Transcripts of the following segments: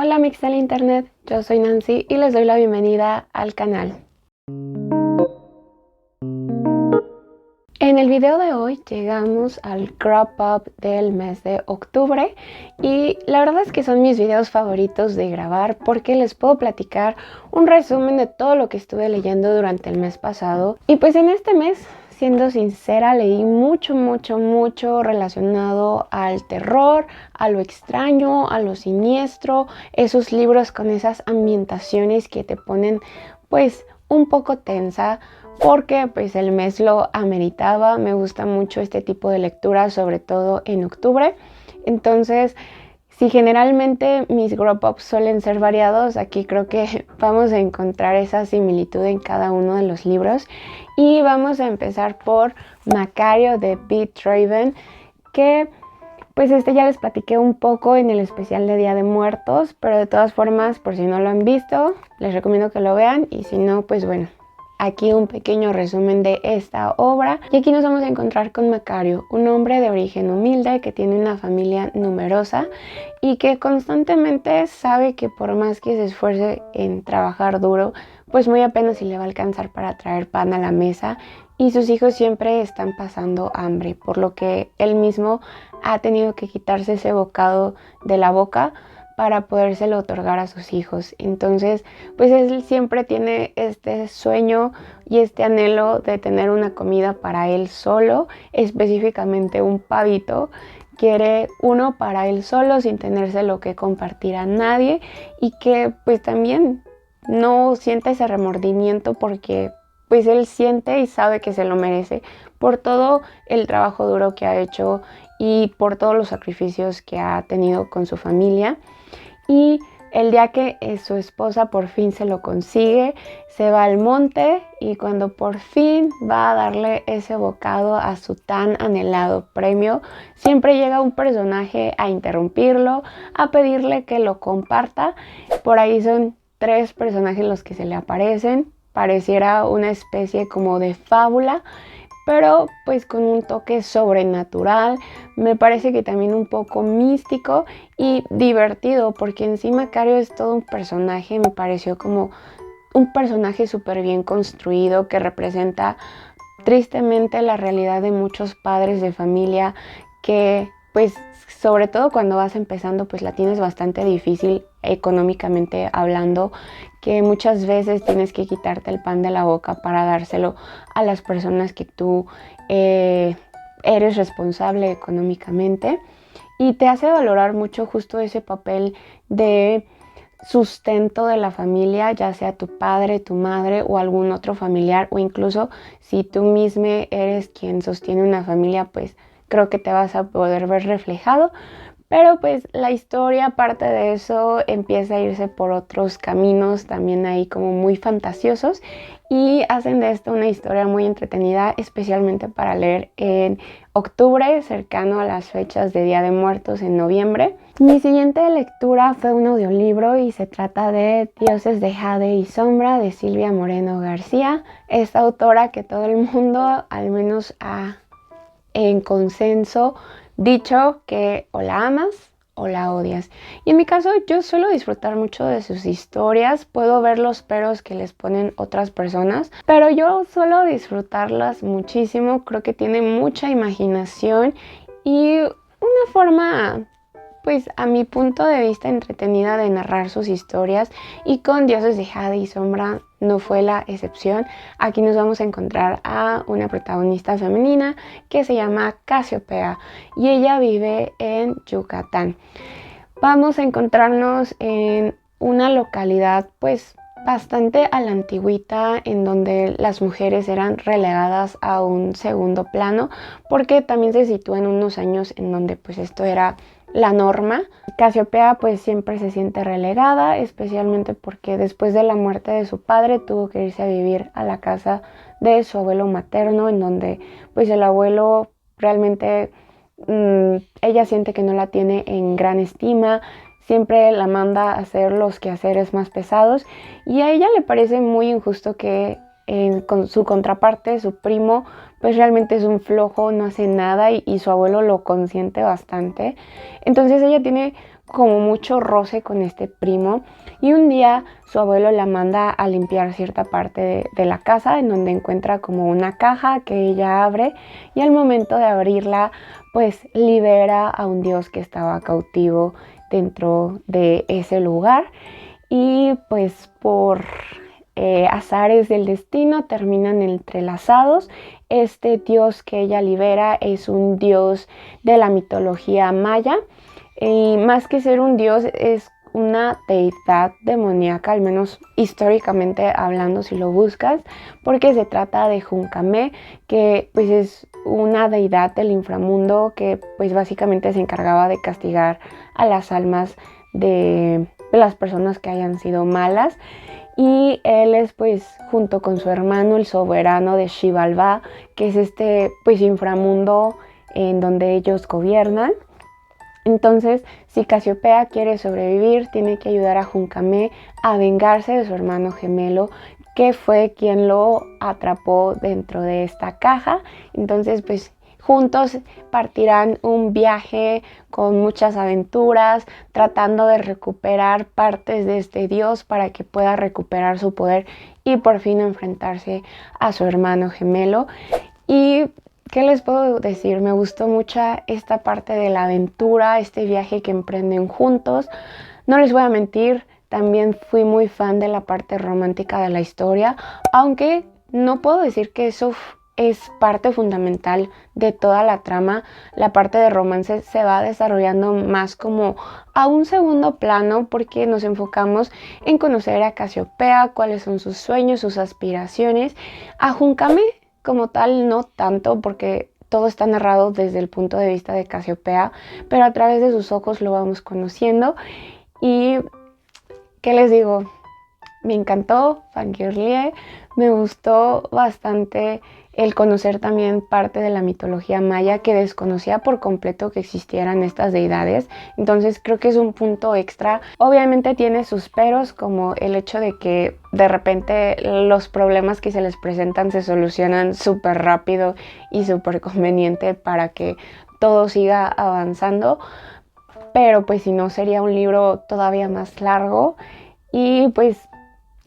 Hola mix del internet, yo soy Nancy y les doy la bienvenida al canal. En el video de hoy llegamos al crop up del mes de octubre y la verdad es que son mis videos favoritos de grabar porque les puedo platicar un resumen de todo lo que estuve leyendo durante el mes pasado. Y pues en este mes, siendo sincera, leí mucho relacionado al terror, a lo extraño, a lo siniestro, esos libros con esas ambientaciones que te ponen pues un poco tensa, porque pues el mes lo ameritaba. Me gusta mucho este tipo de lectura, sobre todo en octubre. Entonces, si generalmente mis crop ups suelen ser variados, aquí creo que vamos a encontrar esa similitud en cada uno de los libros. Y vamos a empezar por Macario de Pete Raven, que pues ya les platiqué un poco en el especial de Día de Muertos, pero de todas formas, por si no lo han visto, les recomiendo que lo vean, y si no, pues bueno, aquí un pequeño resumen de esta obra. Y aquí nos vamos a encontrar con Macario, un hombre de origen humilde que tiene una familia numerosa y que constantemente sabe que por más que se esfuerce en trabajar duro, pues muy apenas si le va a alcanzar para traer pan a la mesa, y sus hijos siempre están pasando hambre, por lo que él mismo ha tenido que quitarse ese bocado de la boca para podérselo otorgar a sus hijos. Entonces, pues él siempre tiene este sueño y este anhelo de tener una comida para él solo, específicamente un pavito. Quiere uno para él solo sin tenérselo que compartir a nadie, y que pues también no sienta ese remordimiento porque pues él siente y sabe que se lo merece por todo el trabajo duro que ha hecho y por todos los sacrificios que ha tenido con su familia. Y el día que su esposa por fin se lo consigue, se va al monte, y cuando por fin va a darle ese bocado a su tan anhelado premio, siempre llega un personaje a interrumpirlo, a pedirle que lo comparta. Por ahí son 3 personajes los que se le aparecen. Pareciera una especie como de fábula, pero pues con un toque sobrenatural. Me parece que también un poco místico y divertido, porque encima Macario es todo un personaje. Me pareció como un personaje súper bien construido que representa tristemente la realidad de muchos padres de familia que pues sobre todo cuando vas empezando pues la tienes bastante difícil económicamente hablando, que muchas veces tienes que quitarte el pan de la boca para dárselo a las personas que tú eres responsable económicamente, y te hace valorar mucho justo ese papel de sustento de la familia, ya sea tu padre, tu madre o algún otro familiar, o incluso si tú mismo eres quien sostiene una familia, pues creo que te vas a poder ver reflejado. Pero pues la historia, aparte de eso, empieza a irse por otros caminos también ahí como muy fantasiosos, y hacen de esto una historia muy entretenida, especialmente para leer en octubre, cercano a las fechas de Día de Muertos en noviembre. Mi siguiente lectura fue un audiolibro y se trata de Dioses de Jade y Sombra de Silvia Moreno García, esta autora que todo el mundo, al menos en consenso, dicho que o la amas o la odias. Y en mi caso yo suelo disfrutar mucho de sus historias, puedo ver los peros que les ponen otras personas, pero yo suelo disfrutarlas muchísimo. Creo que tiene mucha imaginación y una forma, pues a mi punto de vista, entretenida de narrar sus historias, y con Dioses de Jade y Sombra no fue la excepción. Aquí nos vamos a encontrar a una protagonista femenina que se llama Casiopea y ella vive en Yucatán. Vamos a encontrarnos en una localidad pues bastante a la antigüita, en donde las mujeres eran relegadas a un segundo plano, porque también se sitúa en unos años en donde pues esto era la norma. Casiopea pues siempre se siente relegada, especialmente porque después de la muerte de su padre tuvo que irse a vivir a la casa de su abuelo materno, en donde pues el abuelo realmente ella siente que no la tiene en gran estima, siempre la manda a hacer los quehaceres más pesados, y a ella le parece muy injusto que con su contraparte, su primo, pues realmente es un flojo, no hace nada, y su abuelo lo consiente bastante. Entonces ella tiene como mucho roce con este primo, y un día su abuelo la manda a limpiar cierta parte de la casa, en donde encuentra como una caja que ella abre, y al momento de abrirla pues libera a un dios que estaba cautivo dentro de ese lugar, y pues por azares del destino terminan entrelazados. Este dios que ella libera es un dios de la mitología maya, y más que ser un dios es una deidad demoníaca, al menos históricamente hablando si lo buscas, porque se trata de Juncamé, que pues es una deidad del inframundo que pues básicamente se encargaba de castigar a las almas de las personas que hayan sido malas. Y él es pues junto con su hermano el soberano de Xibalbá, que es este pues inframundo en donde ellos gobiernan. Entonces, si Casiopea quiere sobrevivir, tiene que ayudar a Juncamé a vengarse de su hermano gemelo, que fue quien lo atrapó dentro de esta caja. Entonces, pues juntos partirán un viaje con muchas aventuras, tratando de recuperar partes de este dios para que pueda recuperar su poder y por fin enfrentarse a su hermano gemelo. Y ¿qué les puedo decir? Me gustó mucho esta parte de la aventura, este viaje que emprenden juntos. No les voy a mentir, también fui muy fan de la parte romántica de la historia, aunque no puedo decir que eso es parte fundamental de toda la trama. La parte de romance se va desarrollando más como a un segundo plano, porque nos enfocamos en conocer a Casiopea, cuáles son sus sueños, sus aspiraciones. A Juncamé como tal no tanto, porque todo está narrado desde el punto de vista de Casiopea, pero a través de sus ojos lo vamos conociendo. Y ¿qué les digo? Me encantó, fangirlié, me gustó bastante el conocer también parte de la mitología maya, que desconocía por completo que existieran estas deidades. Entonces creo que es un punto extra. Obviamente tiene sus peros, como el hecho de que de repente los problemas que se les presentan se solucionan súper rápido y súper conveniente para que todo siga avanzando. Pero pues si no, sería un libro todavía más largo, y pues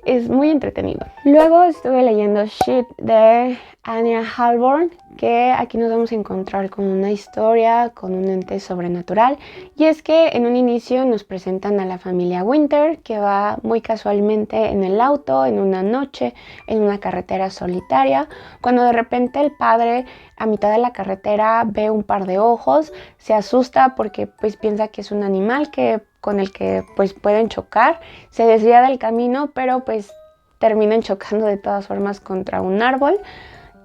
es muy entretenido. Luego estuve leyendo Shit de Anya Halvorn, que aquí nos vamos a encontrar con una historia, con un ente sobrenatural. Y es que en un inicio nos presentan a la familia Winter, que va muy casualmente en el auto, en una noche, en una carretera solitaria, cuando de repente el padre a mitad de la carretera ve un par de ojos, se asusta porque pues piensa que es un animal con el que pues pueden chocar, se desvía del camino, pero pues terminan chocando de todas formas contra un árbol.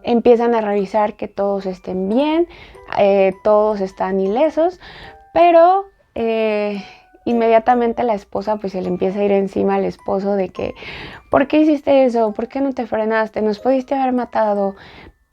Empiezan a revisar que todos estén bien, todos están ilesos, pero inmediatamente la esposa pues se le empieza a ir encima al esposo de que ¿por qué hiciste eso? ¿Por qué no te frenaste? Nos pudiste haber matado.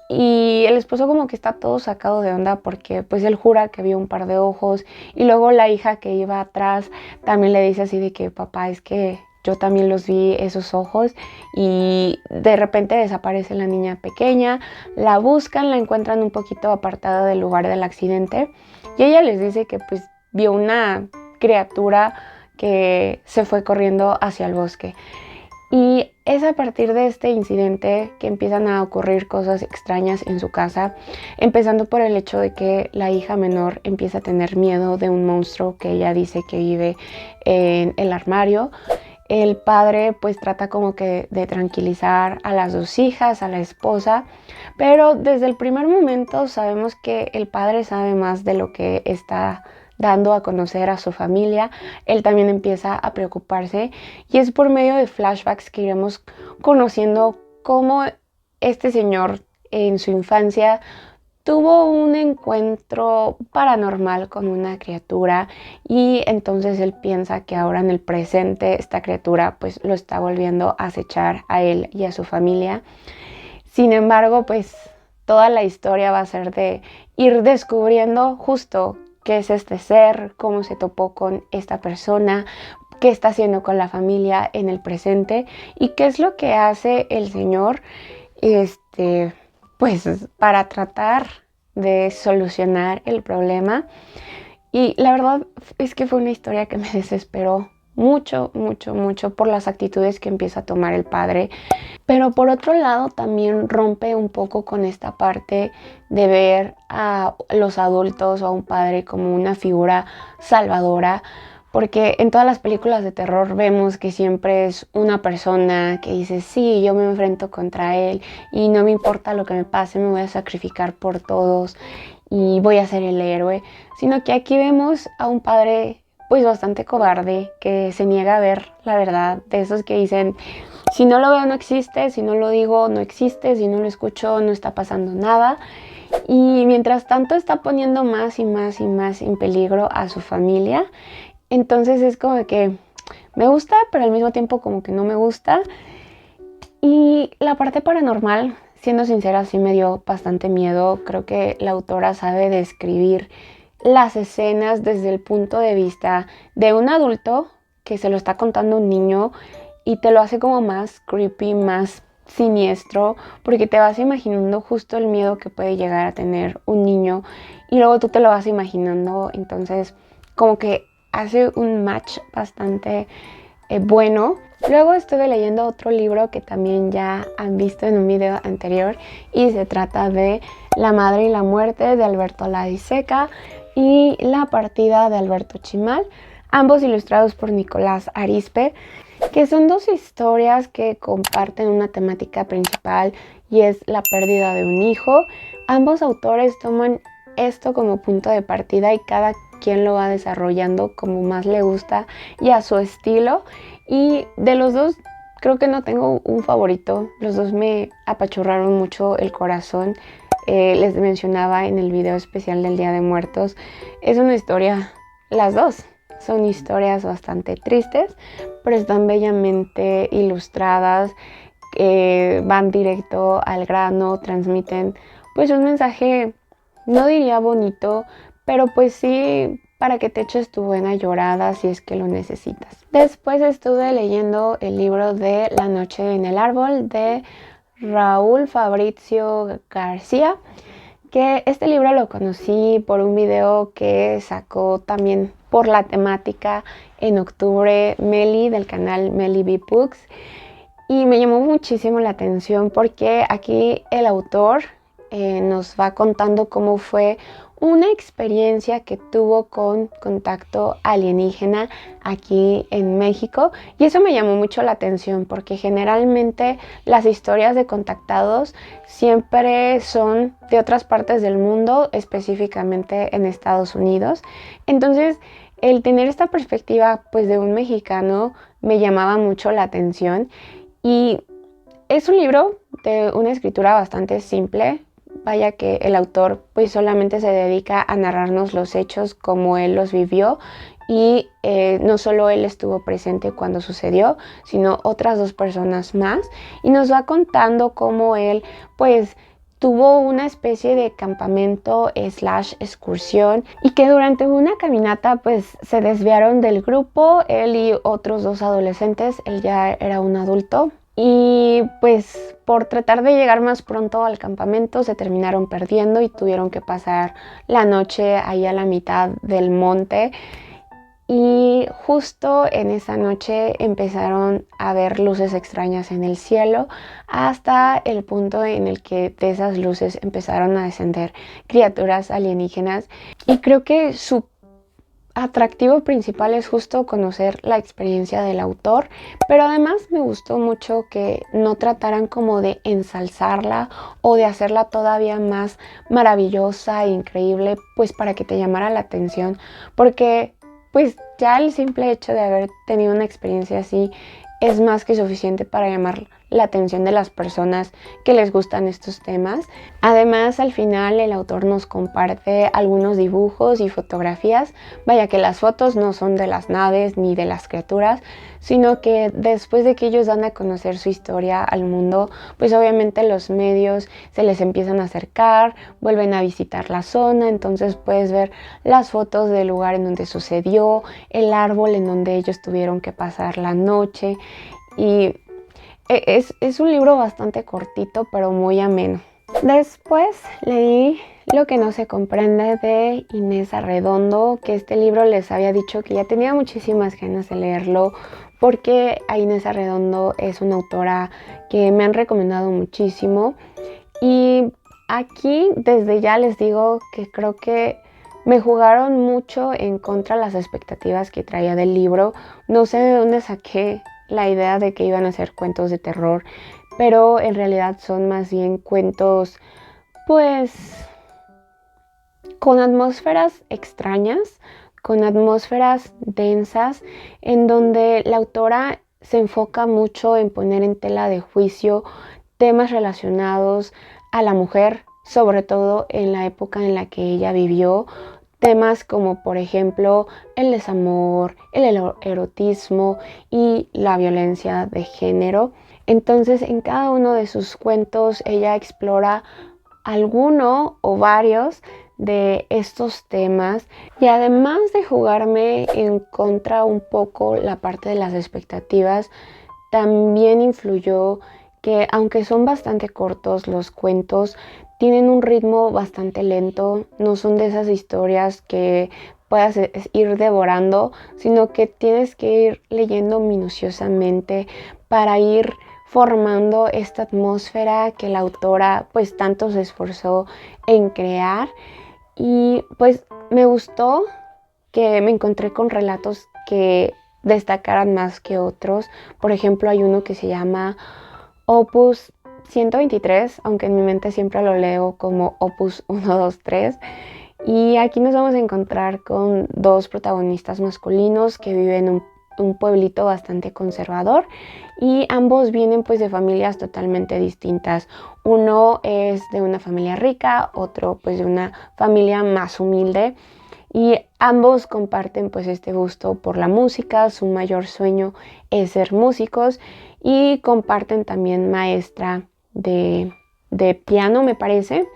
Y el esposo como que está todo sacado de onda, porque pues él jura que vio un par de ojos, y luego la hija que iba atrás también le dice así de que papá, es que yo también los vi esos ojos. Y de repente desaparece la niña pequeña, la buscan, la encuentran un poquito apartada del lugar del accidente, y ella les dice que pues vio una criatura que se fue corriendo hacia el bosque. Y es a partir de este incidente que empiezan a ocurrir cosas extrañas en su casa, empezando por el hecho de que la hija menor empieza a tener miedo de un monstruo que ella dice que vive en el armario. El padre pues trata como que de tranquilizar a las dos hijas, a la esposa, pero desde el primer momento sabemos que el padre sabe más de lo que está dando a conocer a su familia. Él también empieza a preocuparse, y es por medio de flashbacks que iremos conociendo cómo este señor en su infancia tuvo un encuentro paranormal con una criatura, y entonces él piensa que ahora en el presente esta criatura pues lo está volviendo a acechar a él y a su familia. Sin embargo, pues toda la historia va a ser de ir descubriendo justo qué es este ser, cómo se topó con esta persona, qué está haciendo con la familia en el presente, y qué es lo que hace el señor pues para tratar de solucionar el problema. Y la verdad es que fue una historia que me desesperó mucho, mucho, mucho por las actitudes que empieza a tomar el padre. Pero por otro lado también rompe un poco con esta parte de ver a los adultos o a un padre como una figura salvadora, porque en todas las películas de terror vemos que siempre es una persona que dice, sí, yo me enfrento contra él y no me importa lo que me pase, me voy a sacrificar por todos y voy a ser el héroe, sino que aquí vemos a un padre pues bastante cobarde que se niega a ver la verdad, de esos que dicen, si no lo veo no existe, si no lo digo no existe, si no lo escucho no está pasando nada. Y mientras tanto está poniendo más y más y más en peligro a su familia. Entonces es como que me gusta, pero al mismo tiempo como que no me gusta. Y la parte paranormal, siendo sincera, sí me dio bastante miedo. Creo que la autora sabe describir las escenas desde el punto de vista de un adulto que se lo está contando a un niño y te lo hace como más creepy, más siniestro, porque te vas imaginando justo el miedo que puede llegar a tener un niño y luego tú te lo vas imaginando, entonces como que hace un match bastante bueno. Luego estuve leyendo otro libro que también ya han visto en un video anterior y se trata de La madre y la muerte de Alberto Laisseca y La partida de Alberto Chimal, ambos ilustrados por Nicolás Arizpe, que son dos historias que comparten una temática principal y es la pérdida de un hijo. Ambos autores toman esto como punto de partida y cada quien lo va desarrollando como más le gusta y a su estilo. Y de los dos creo que no tengo un favorito, los dos me apachurraron mucho el corazón. Les mencionaba en el video especial del Día de Muertos, es una historia, las dos son historias bastante tristes, pero están bellamente ilustradas, van directo al grano, transmiten pues un mensaje, no diría bonito, pero pues sí para que te eches tu buena llorada si es que lo necesitas. Después estuve leyendo el libro de La noche en el árbol de Raúl Fabrizio García, que este libro lo conocí por un video que sacó también por la temática en octubre Meli del canal Meli B Books y me llamó muchísimo la atención porque aquí el autor nos va contando cómo fue una experiencia que tuvo con contacto alienígena aquí en México y eso me llamó mucho la atención porque generalmente las historias de contactados siempre son de otras partes del mundo, específicamente en Estados Unidos. Entonces, el tener esta perspectiva pues de un mexicano me llamaba mucho la atención y es un libro de una escritura bastante simple. Vaya que el autor pues solamente se dedica a narrarnos los hechos como él los vivió y no solo él estuvo presente cuando sucedió, sino otras dos personas más y nos va contando cómo él pues tuvo una especie de campamento / excursión y que durante una caminata pues se desviaron del grupo, él y otros dos adolescentes, él ya era un adulto. Y pues por tratar de llegar más pronto al campamento se terminaron perdiendo y tuvieron que pasar la noche ahí a la mitad del monte. Y justo en esa noche empezaron a ver luces extrañas en el cielo hasta el punto en el que de esas luces empezaron a descender criaturas alienígenas. Y creo que su atractivo principal es justo conocer la experiencia del autor, pero además me gustó mucho que no trataran como de ensalzarla o de hacerla todavía más maravillosa e increíble, pues para que te llamara la atención, porque pues ya el simple hecho de haber tenido una experiencia así es más que suficiente para llamar la atención de las personas que les gustan estos temas. Además, al final el autor nos comparte algunos dibujos y fotografías. Vaya que las fotos no son de las naves ni de las criaturas, sino que después de que ellos dan a conocer su historia al mundo, pues obviamente los medios se les empiezan a acercar, vuelven a visitar la zona, entonces puedes ver las fotos del lugar en donde sucedió, el árbol en donde ellos tuvieron que pasar la noche y es un libro bastante cortito pero muy ameno. Después leí Lo que no se comprende de Inés Arredondo, que este libro les había dicho que ya tenía muchísimas ganas de leerlo porque a Inés Arredondo es una autora que me han recomendado muchísimo y aquí desde ya les digo que creo que me jugaron mucho en contra las expectativas que traía del libro. No sé de dónde saqué la idea de que iban a ser cuentos de terror, pero en realidad son más bien cuentos pues con atmósferas extrañas, con atmósferas densas, en donde la autora se enfoca mucho en poner en tela de juicio temas relacionados a la mujer, sobre todo en la época en la que ella vivió, temas como por ejemplo el desamor, el erotismo y la violencia de género. Entonces en cada uno de sus cuentos ella explora alguno o varios de estos temas y además de jugarme en contra un poco la parte de las expectativas, también influyó que aunque son bastante cortos los cuentos, tienen un ritmo bastante lento, no son de esas historias que puedas ir devorando, sino que tienes que ir leyendo minuciosamente para ir formando esta atmósfera que la autora pues tanto se esforzó en crear. Y pues me gustó que me encontré con relatos que destacaran más que otros. Por ejemplo, hay uno que se llama Opus 123, aunque en mi mente siempre lo leo como Opus 123. Y aquí nos vamos a encontrar con dos protagonistas masculinos que viven en un pueblito bastante conservador y ambos vienen pues de familias totalmente distintas. Uno es de una familia rica, otro pues de una familia más humilde y ambos comparten pues este gusto por la música. Su mayor sueño es ser músicos y comparten también maestra de piano, me parece.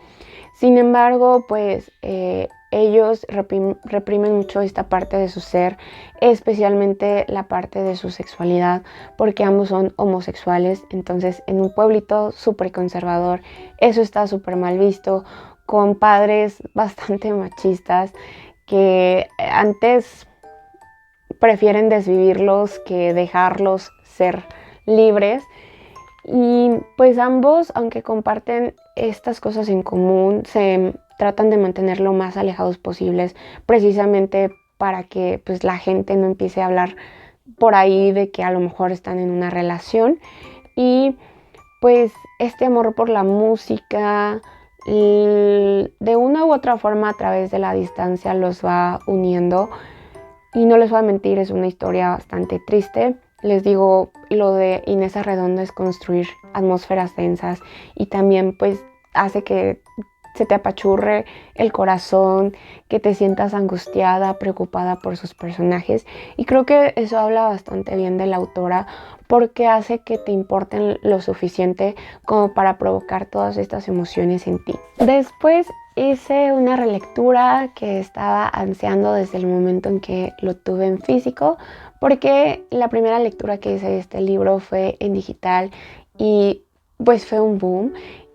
Sin embargo, pues ellos reprimen mucho esta parte de su ser, especialmente la parte de su sexualidad, porque ambos son homosexuales. Entonces, en un pueblito súper conservador, eso está súper mal visto, con padres bastante machistas que antes prefieren desvivirlos que dejarlos ser libres. Y pues ambos, aunque comparten estas cosas en común, se tratan de mantener lo más alejados posibles, precisamente para que pues la gente no empiece a hablar por ahí de que a lo mejor están en una relación. Y pues este amor por la música, de una u otra forma a través de la distancia los va uniendo. Y no les voy a mentir, es una historia bastante triste. Les digo, lo de Inés Arredondo es construir atmósferas densas y también pues hace que se te apachurre el corazón, que te sientas angustiada, preocupada por sus personajes. Y creo que eso habla bastante bien de la autora porque hace que te importen lo suficiente como para provocar todas estas emociones en ti. Después hice una relectura que estaba ansiando desde el momento en que lo tuve en físico, porque la primera lectura que hice de este libro fue en digital y pues fue un boom.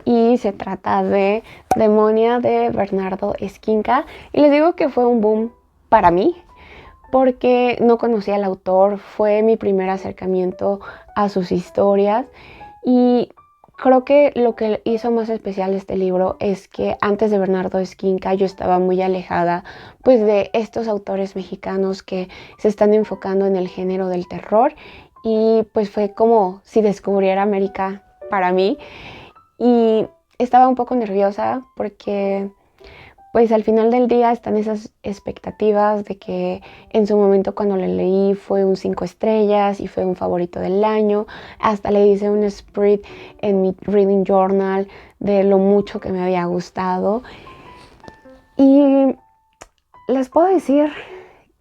Y se trata de Demonia de Bernardo Esquinca. Y les digo que fue un boom para mí, porque no conocía al autor, fue mi primer acercamiento a sus historias. Y creo que lo que hizo más especial este libro es que antes de Bernardo Esquinca yo estaba muy alejada pues de estos autores mexicanos que se están enfocando en el género del terror. Y pues fue como si descubriera América para mí. Y estaba un poco nerviosa porque pues al final del día están esas expectativas de que en su momento cuando le leí fue un 5 estrellas y fue un favorito del año. Hasta le hice un spread en mi reading journal de lo mucho que me había gustado. Y les puedo decir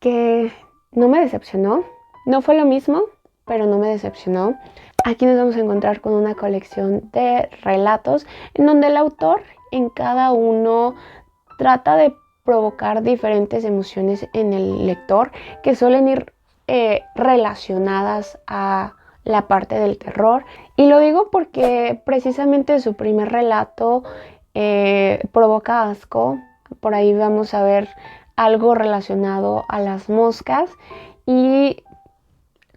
que no me decepcionó. No fue lo mismo, pero no me decepcionó. Aquí nos vamos a encontrar con una colección de relatos en donde el autor en cada uno trata de provocar diferentes emociones en el lector que suelen ir relacionadas a la parte del terror. Y lo digo porque precisamente su primer relato provoca asco. Por ahí vamos a ver algo relacionado a las moscas y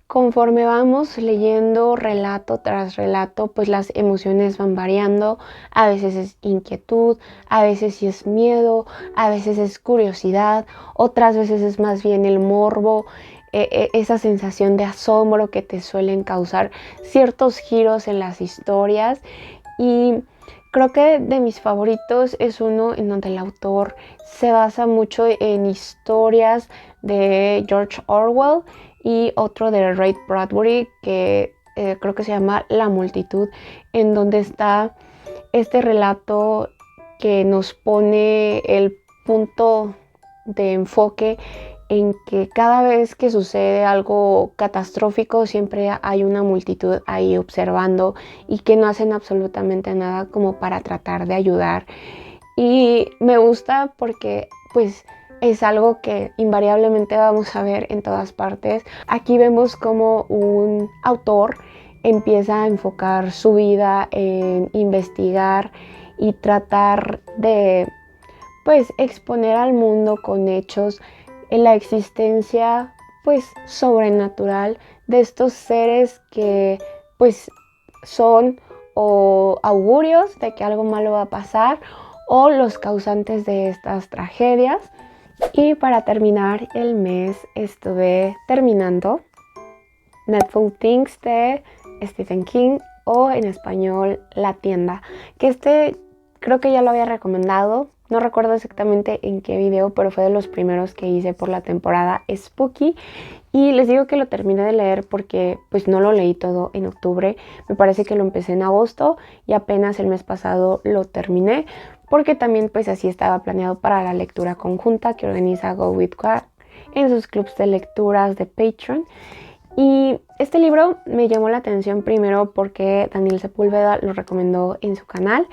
conforme vamos leyendo relato tras relato, pues las emociones van variando. A veces es inquietud, a veces sí es miedo, a veces es curiosidad, otras veces es más bien el morbo, esa sensación de asombro que te suelen causar ciertos giros en las historias. Y creo que de mis favoritos es uno en donde el autor se basa mucho en historias de George Orwell y otro de Ray Bradbury que creo que se llama La multitud, en donde está este relato que nos pone el punto de enfoque en que cada vez que sucede algo catastrófico siempre hay una multitud ahí observando y que no hacen absolutamente nada como para tratar de ayudar. Y me gusta porque pues es algo que invariablemente vamos a ver en todas partes. Aquí vemos como un autor empieza a enfocar su vida en investigar y tratar de pues exponer al mundo con hechos en la existencia pues sobrenatural de estos seres que pues son o augurios de que algo malo va a pasar o los causantes de estas tragedias. Y para terminar el mes estuve terminando Needful Things de Stephen King, o en español La tienda, que creo que ya lo había recomendado. No recuerdo exactamente en qué video, pero fue de los primeros que hice por la temporada Spooky. Y les digo que lo terminé de leer porque pues no lo leí todo en octubre. Me parece que lo empecé en agosto y apenas el mes pasado lo terminé. Porque también pues así estaba planeado para la lectura conjunta que organiza Go With God en sus clubs de lecturas de Patreon. Y este libro me llamó la atención primero porque Daniel Sepúlveda lo recomendó en su canal.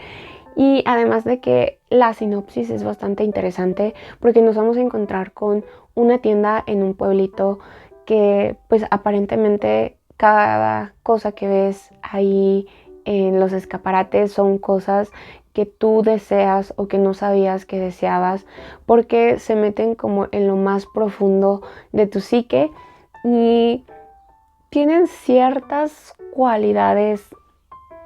Y además de que la sinopsis es bastante interesante porque nos vamos a encontrar con una tienda en un pueblito que pues aparentemente cada cosa que ves ahí en los escaparates son cosas que tú deseas o que no sabías que deseabas, porque se meten como en lo más profundo de tu psique y tienen ciertas cualidades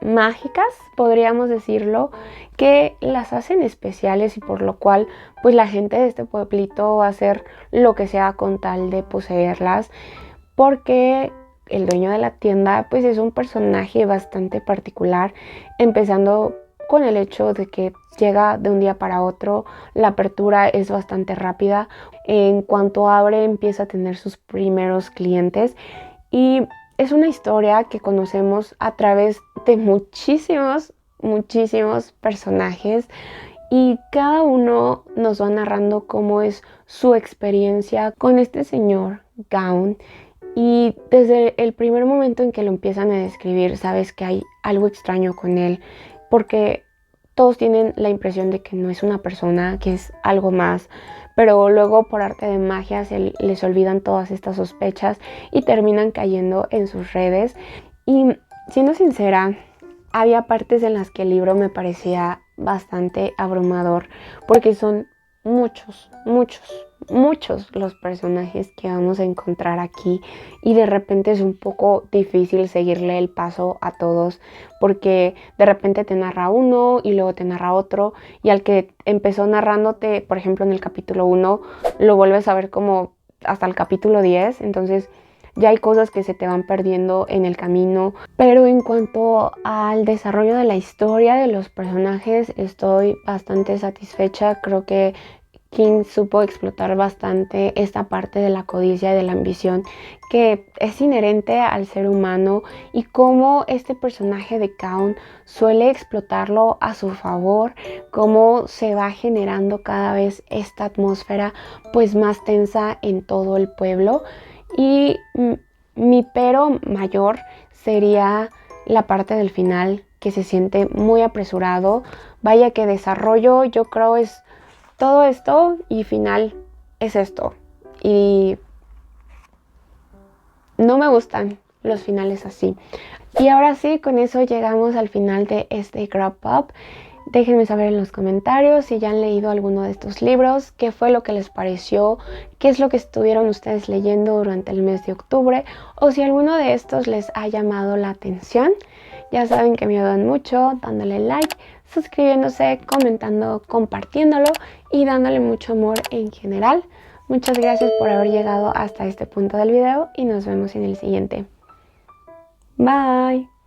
mágicas, podríamos decirlo, que las hacen especiales y por lo cual pues la gente de este pueblito va a hacer lo que sea con tal de poseerlas, porque el dueño de la tienda pues es un personaje bastante particular, empezando con el hecho de que llega de un día para otro, la apertura es bastante rápida, en cuanto abre empieza a tener sus primeros clientes y es una historia que conocemos a través de muchísimos personajes y cada uno nos va narrando cómo es su experiencia con este señor Gaun. Y desde el primer momento en que lo empiezan a describir, sabes que hay algo extraño con él, porque todos tienen la impresión de que no es una persona, que es algo más, pero luego por arte de magia les olvidan todas estas sospechas y terminan cayendo en sus redes. Y siendo sincera, había partes en las que el libro me parecía bastante abrumador porque son muchos los personajes que vamos a encontrar aquí y de repente es un poco difícil seguirle el paso a todos porque de repente te narra uno y luego te narra otro y al que empezó narrándote, por ejemplo en el capítulo 1, lo vuelves a ver como hasta el capítulo 10, entonces ya hay cosas que se te van perdiendo en el camino. Pero en cuanto al desarrollo de la historia de los personajes, estoy bastante satisfecha. Creo que King supo explotar bastante esta parte de la codicia y de la ambición que es inherente al ser humano y cómo este personaje de Kaun suele explotarlo a su favor, cómo se va generando cada vez esta atmósfera pues más tensa en todo el pueblo. Y mi pero mayor sería la parte del final, que se siente muy apresurado. Vaya que desarrollo, yo creo es todo esto y final es esto. Y no me gustan los finales así. Y ahora sí, con eso llegamos al final de este wrap up. Déjenme saber en los comentarios si ya han leído alguno de estos libros, qué fue lo que les pareció, qué es lo que estuvieron ustedes leyendo durante el mes de octubre o si alguno de estos les ha llamado la atención. Ya saben que me ayudan mucho dándole like, suscribiéndose, comentando, compartiéndolo y dándole mucho amor en general. Muchas gracias por haber llegado hasta este punto del video y nos vemos en el siguiente. Bye.